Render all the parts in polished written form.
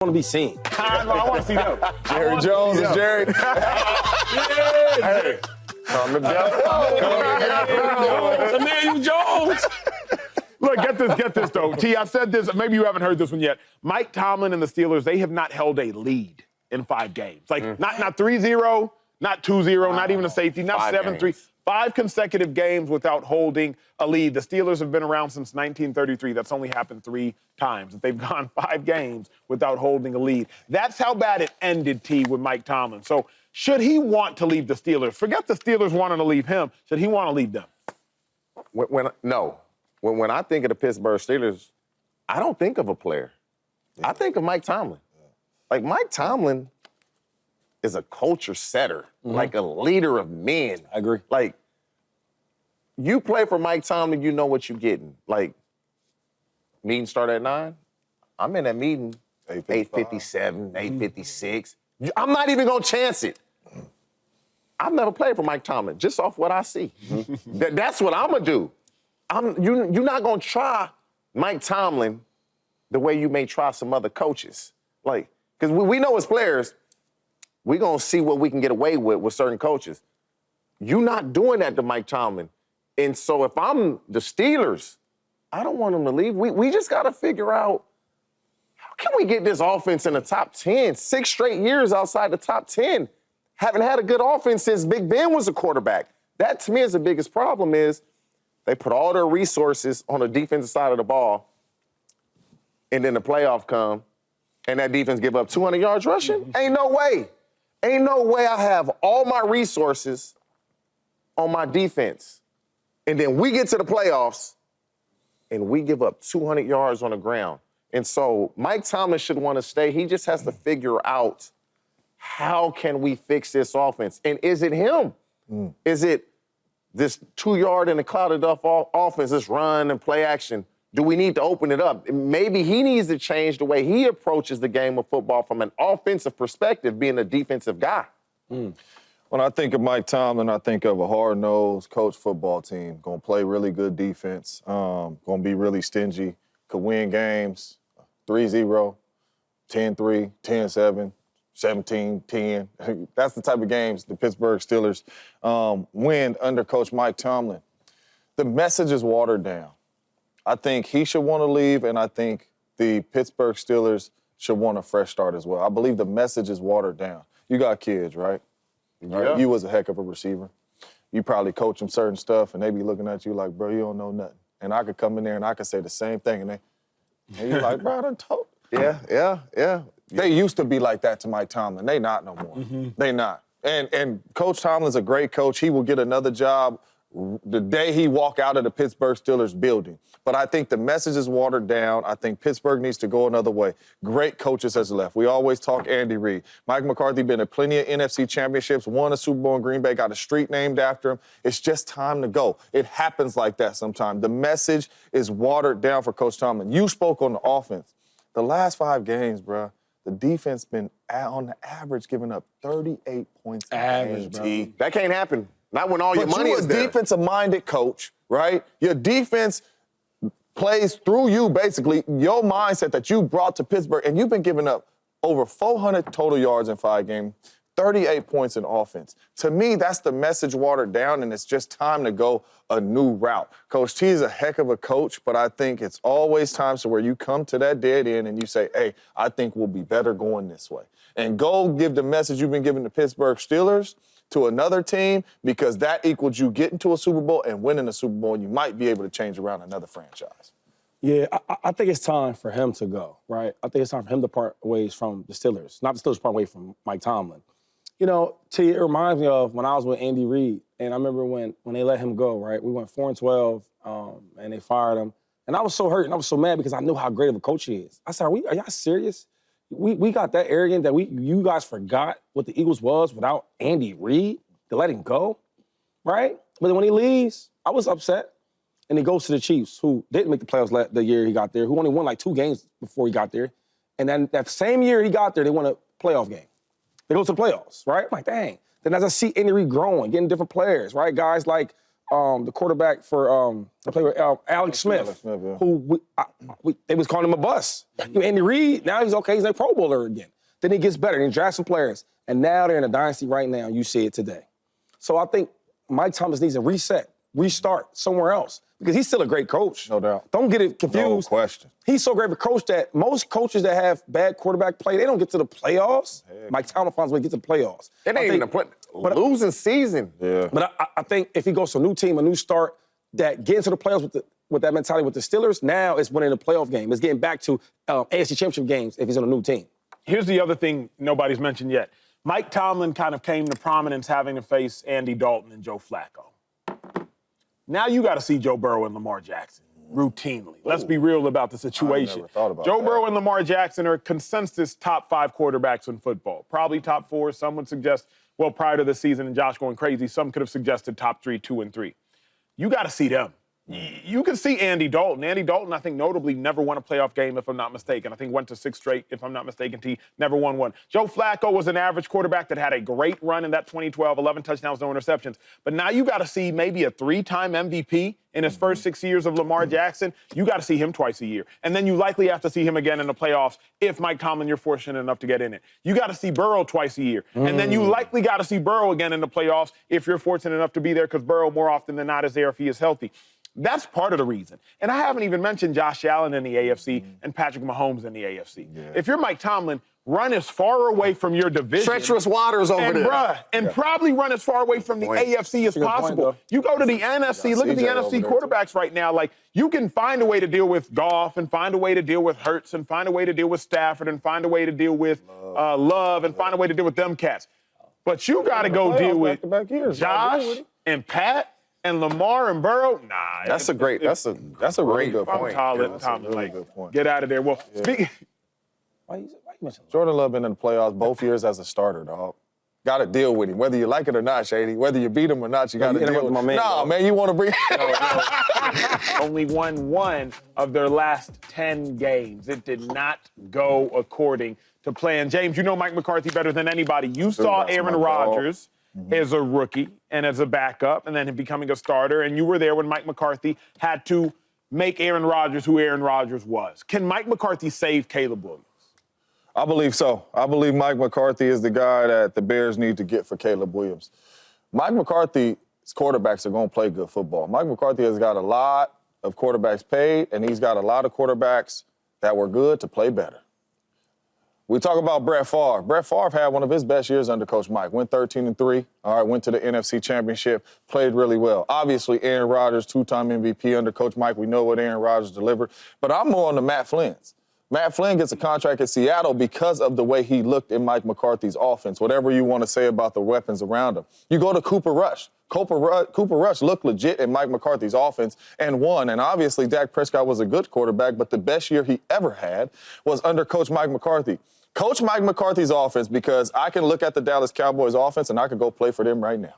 want to be seen. I want to see them. Jerry Jones is Jerry. Hey. Emmanuel Jones. Look, get this, though. T, I said this, maybe you haven't heard this one yet. Mike Tomlin and the Steelers, they have not held a lead in 5 games. Like, not 3-0, not 2-0, not even a safety, not 7-3. 5 consecutive games without holding a lead. The Steelers have been around since 1933. That's only happened 3 times. They've gone 5 games without holding a lead. That's how bad it ended, T, with Mike Tomlin. So should he want to leave the Steelers? Forget the Steelers wanting to leave him. Should he want to leave them? No. When I think of the Pittsburgh Steelers, I don't think of a player. I think of Mike Tomlin. Like, Mike Tomlin is a culture setter, like a leader of men. I agree. Like, you play for Mike Tomlin, you know what you're getting. Like, meeting start at 9. I'm in that meeting 8:57, 8:56. I'm not even going to chance it. I've never played for Mike Tomlin, just off what I see. That's what I'm going to do. You're not going to try Mike Tomlin the way you may try some other coaches. Like, because we know as players, we're going to see what we can get away with certain coaches. You're not doing that to Mike Tomlin. And so if I'm the Steelers, I don't want them to leave. We just got to figure out, how can we get this offense in the top 10? 6 straight years outside the top 10. Haven't had a good offense since Big Ben was a quarterback. That, to me, is the biggest problem is they put all their resources on the defensive side of the ball, and then the playoff come, and that defense give up 200 yards rushing? Ain't no way. Ain't no way I have all my resources on my defense. And then we get to the playoffs, and we give up 200 yards on the ground. And so Mike Tomlin should want to stay. He just has to figure out, how can we fix this offense? And is it him? Is it this 2-yard in the clouded up offense, this run and play action? Do we need to open it up? Maybe he needs to change the way he approaches the game of football from an offensive perspective, being a defensive guy. When I think of Mike Tomlin, I think of a hard-nosed coach football team, going to play really good defense, going to be really stingy, could win games 3-0, 10-3, 10-7, 17-10. That's the type of games the Pittsburgh Steelers win under Coach Mike Tomlin. The message is watered down. I think he should want to leave, and I think the Pittsburgh Steelers should want a fresh start as well. I believe the message is watered down. You got kids, right? Yeah. You was a heck of a receiver. You probably coach them certain stuff, and they be looking at you like, bro, you don't know nothing. And I could come in there and I could say the same thing, and you're like, bro, I done told. Yeah. They used to be like that to Mike Tomlin. They not no more. They not. And Coach Tomlin's a great coach. He will get another job the day he walk out of the Pittsburgh Steelers building. But I think the message is watered down. I think Pittsburgh needs to go another way. Great coaches has left. We always talk Andy Reid. Mike McCarthy been at plenty of NFC championships, won a Super Bowl in Green Bay, got a street named after him. It's just time to go. It happens like that sometimes. The message is watered down for Coach Tomlin. You spoke on the offense. The last 5 games, bro, the defense been on the average giving up 38 points a game. That can't happen. Not when all your money is there. You're a defensive-minded coach, right? Your defense plays through you, basically, your mindset that you brought to Pittsburgh, and you've been giving up over 400 total yards in 5 games, 38 points in offense. To me, that's the message watered down, and it's just time to go a new route. Coach T is a heck of a coach, but I think it's always times where you come to that dead end and you say, hey, I think we'll be better going this way. And go give the message you've been giving the Pittsburgh Steelers to another team, because that equals you getting to a Super Bowl and winning a Super Bowl, and you might be able to change around another franchise. Yeah, I think it's time for him to go, right? I think it's time for him to part ways from the Steelers, not the Steelers part ways from Mike Tomlin. You know, it reminds me of when I was with Andy Reid, and I remember when they let him go, right? We went 4-12, and they fired him. And I was so hurt and I was so mad because I knew how great of a coach he is. I said, are y'all serious? We got that arrogant that you guys forgot what the Eagles was without Andy Reid to let him go, right? But then when he leaves, I was upset. And he goes to the Chiefs, who didn't make the playoffs the year he got there, who only won like 2 games before he got there. And then that same year he got there, they won a playoff game. They go to the playoffs, right? I'm like, dang. Then as I see Andy Reid growing, getting different players, right? Guys like the quarterback for I played with Alex Smith, yeah. who they was calling him a bust. Andy Reid, now he's okay. He's a Pro Bowler again. Then he gets better. He drafts some players, and now they're in a dynasty right now. You see it today. So I think Mike Thomas needs a reset, restart somewhere else because he's still a great coach. No doubt. Don't get it confused. No question. He's so great of a coach that most coaches that have bad quarterback play, they don't get to the playoffs. Mike Tomlin finds a way to get to the playoffs. It ain't even a losing season. Yeah. But I think if he goes to a new team, a new start, that get into the playoffs with that mentality with the Steelers, now it's winning a playoff game. It's getting back to AFC Championship games if he's on a new team. Here's the other thing nobody's mentioned yet. Mike Tomlin kind of came to prominence having to face Andy Dalton and Joe Flacco. Now you got to see Joe Burrow and Lamar Jackson routinely. Let's be real about the situation. I never thought about Joe that. Burrow and Lamar Jackson are consensus top 5 quarterbacks in football. Probably top 4. Some would suggest, well, prior to the season and Josh going crazy, some could have suggested top 3, 2, and 3. You got to see them. You can see Andy Dalton. Andy Dalton, I think, notably never won a playoff game, if I'm not mistaken. I think went to 6 straight, if I'm not mistaken. Never won one. Joe Flacco was an average quarterback that had a great run in that 2012, 11 touchdowns, no interceptions. But now you got to see maybe a 3-time MVP in his first 6 years of Lamar Jackson. You got to see him twice a year. And then you likely have to see him again in the playoffs if Mike Tomlin, you're fortunate enough to get in it. You got to see Burrow twice a year. And then you likely got to see Burrow again in the playoffs if you're fortunate enough to be there because Burrow more often than not is there if he is healthy. That's part of the reason. And I haven't even mentioned Josh Allen in the AFC and Patrick Mahomes in the AFC. Yeah. If you're Mike Tomlin, run as far away from your division. Treacherous waters over there. Probably run as far away from the AFC as possible. You go to the NFC, look at the NFC quarterbacks right now. Like, you can find a way to deal with Goff and find a way to deal with Hurts and find a way to deal with Stafford and find a way to deal with Love and find a way to deal with them cats. But you got to go deal with Josh and Pat and Lamar and Burrow. Nah. That's a really good point. Tomlin, get out of there. Well, speaking. Why you mention Jordan Love been in the playoffs both years as a starter, dog. Got to deal with him, whether you like it or not, Shady. Whether you beat him or not, you got to deal with him. Nah, man, you want to bring. Only won 1 of their last 10 games. It did not go according to plan. James, you know Mike McCarthy better than anybody. You saw Aaron Rodgers as a rookie and as a backup and then him becoming a starter, and you were there when Mike McCarthy had to make Aaron Rodgers who Aaron Rodgers was. Can Mike McCarthy save Caleb Williams? I believe so. I believe Mike McCarthy is the guy that the Bears need to get for Caleb Williams. Mike McCarthy's quarterbacks are going to play good football. Mike McCarthy has got a lot of quarterbacks paid, and he's got a lot of quarterbacks that were good to play better. We talk about Brett Favre. Brett Favre had one of his best years under Coach Mike. Went 13-3. All right, went to the NFC Championship. Played really well. Obviously, Aaron Rodgers, 2-time MVP under Coach Mike. We know what Aaron Rodgers delivered. But I'm more on the Matt Flynn's. Matt Flynn gets a contract at Seattle because of the way he looked in Mike McCarthy's offense, whatever you want to say about the weapons around him. You go to Cooper Rush. Cooper Rush looked legit in Mike McCarthy's offense and won. And obviously, Dak Prescott was a good quarterback, but the best year he ever had was under Coach Mike McCarthy. Coach Mike McCarthy's offense, because I can look at the Dallas Cowboys offense and I can go play for them right now.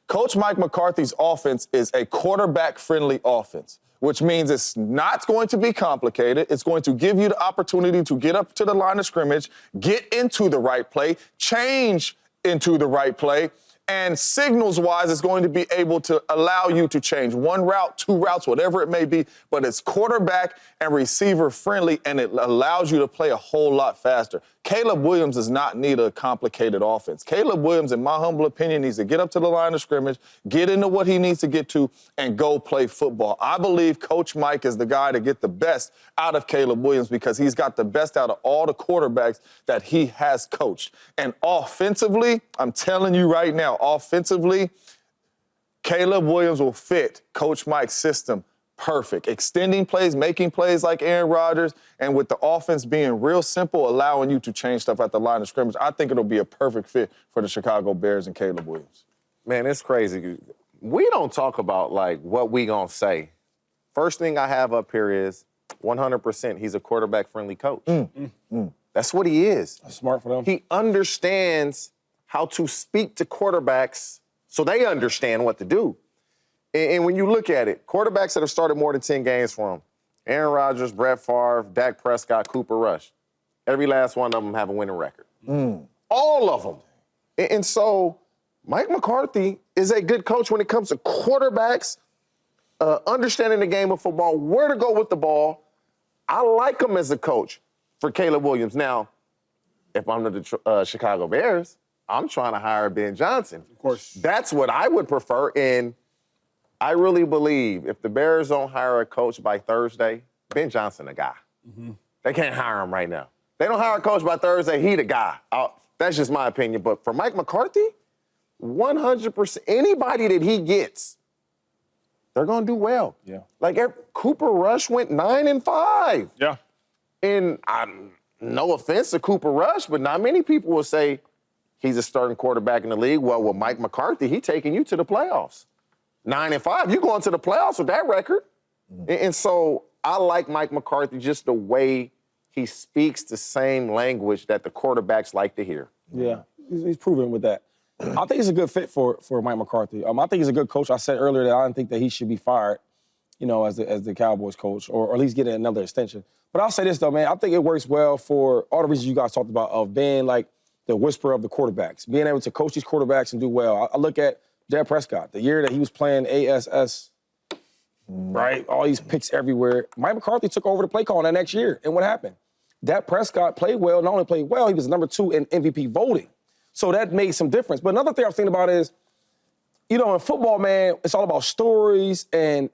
Coach Mike McCarthy's offense is a quarterback-friendly offense, which means it's not going to be complicated. It's going to give you the opportunity to get up to the line of scrimmage, get into the right play, change into the right play, and signals-wise, it's going to be able to allow you to change 1 route, 2 routes, whatever it may be, but it's quarterback and receiver-friendly, and it allows you to play a whole lot faster. Caleb Williams does not need a complicated offense. Caleb Williams, in my humble opinion, needs to get up to the line of scrimmage, get into what he needs to get to, and go play football. I believe Coach Mike is the guy to get the best out of Caleb Williams because he's got the best out of all the quarterbacks that he has coached. And offensively, I'm telling you right now, offensively, Caleb Williams will fit Coach Mike's system perfect. Extending plays, making plays like Aaron Rodgers, and with the offense being real simple, allowing you to change stuff at the line of scrimmage, I think it'll be a perfect fit for the Chicago Bears and Caleb Williams. Man, it's crazy. We don't talk about, like, what we gonna say. First thing I have up here is 100% he's a quarterback-friendly coach. That's what he is. That's smart for them. He understands how to speak to quarterbacks so they understand what to do. And when you look at it, quarterbacks that have started more than 10 games for him, Aaron Rodgers, Brett Favre, Dak Prescott, Cooper Rush, every last one of them have a winning record. All of them. And so Mike McCarthy is a good coach when it comes to quarterbacks, understanding the game of football, where to go with the ball. I like him as a coach for Caleb Williams. Now, if I'm the Chicago Bears, I'm trying to hire Ben Johnson. Of course. That's what I would prefer. And I really believe if the Bears don't hire a coach by Thursday, Ben Johnson the guy. Mm-hmm. They can't hire him right now. They don't hire a coach by Thursday, he the guy. That's just my opinion. But for Mike McCarthy, 100%, anybody that he gets, they're going to do well. Yeah. Like Cooper Rush went 9-5. Yeah. And no offense to Cooper Rush, but not many people will say he's a starting quarterback in the league. Well, with Mike McCarthy, he's taking you to the playoffs. 9-5, you going to the playoffs with that record. Mm-hmm. And so I like Mike McCarthy, just the way he speaks the same language that the quarterbacks like to hear. Yeah, he's proven with that. I think he's a good fit for Mike McCarthy. I think he's a good coach. I said earlier that I didn't think that he should be fired, as the Cowboys coach, or at least get another extension. But I'll say this, though, man. I think it works well for all the reasons you guys talked about of being like the whisperer of the quarterbacks, being able to coach these quarterbacks and do well. I look at Dak Prescott, the year that he was playing ASS, right? All these picks everywhere. Mike McCarthy took over the play call that next year. And what happened? Dak Prescott played well. Not only played well, he was number 2 in MVP voting. So that made some difference. But another thing I was thinking about is, in football, man, it's all about stories and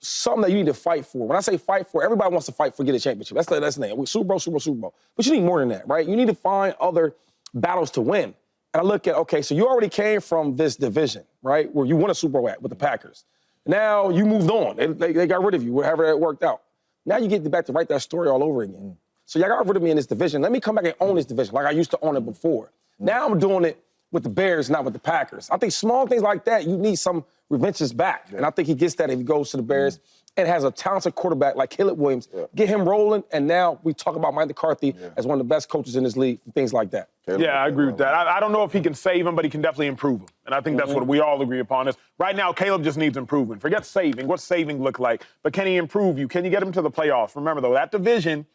something that you need to fight for. When I say fight for, everybody wants to fight for get a championship. That's the name. Super Bowl. But you need more than that, right? You need to find other battles to win. And I look at, okay, so you already came from this division, right, where you won a Super Bowl with the Packers. Now you moved on. They got rid of you, however that worked out. Now you get back to write that story all over again. So y'all got rid of me in this division. Let me come back and own this division like I used to own it before. Now I'm doing it with the Bears, not with the Packers. I think small things like that, you need some revenges back. Yeah. And I think he gets that if he goes to the Bears and has a talented quarterback like Caleb Williams. Yeah. Get him rolling, and now we talk about Mike McCarthy as one of the best coaches in this league for things like that. Yeah, I agree with that. I don't know if he can save him, but he can definitely improve him. And I think that's what we all agree upon is right now, Caleb just needs improvement. Forget saving. What's saving look like? But can he improve you? Can you get him to the playoffs? Remember, though, that division,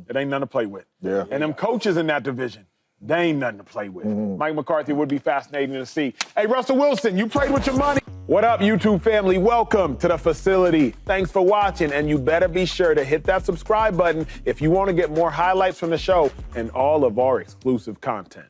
it ain't nothing to play with. Yeah. And them coaches in that division, they ain't nothing to play with. Mike McCarthy would be fascinating to see. Hey, Russell Wilson, you played with your money. What up, YouTube family? Welcome to the facility. Thanks for watching, and you better be sure to hit that subscribe button if you want to get more highlights from the show and all of our exclusive content.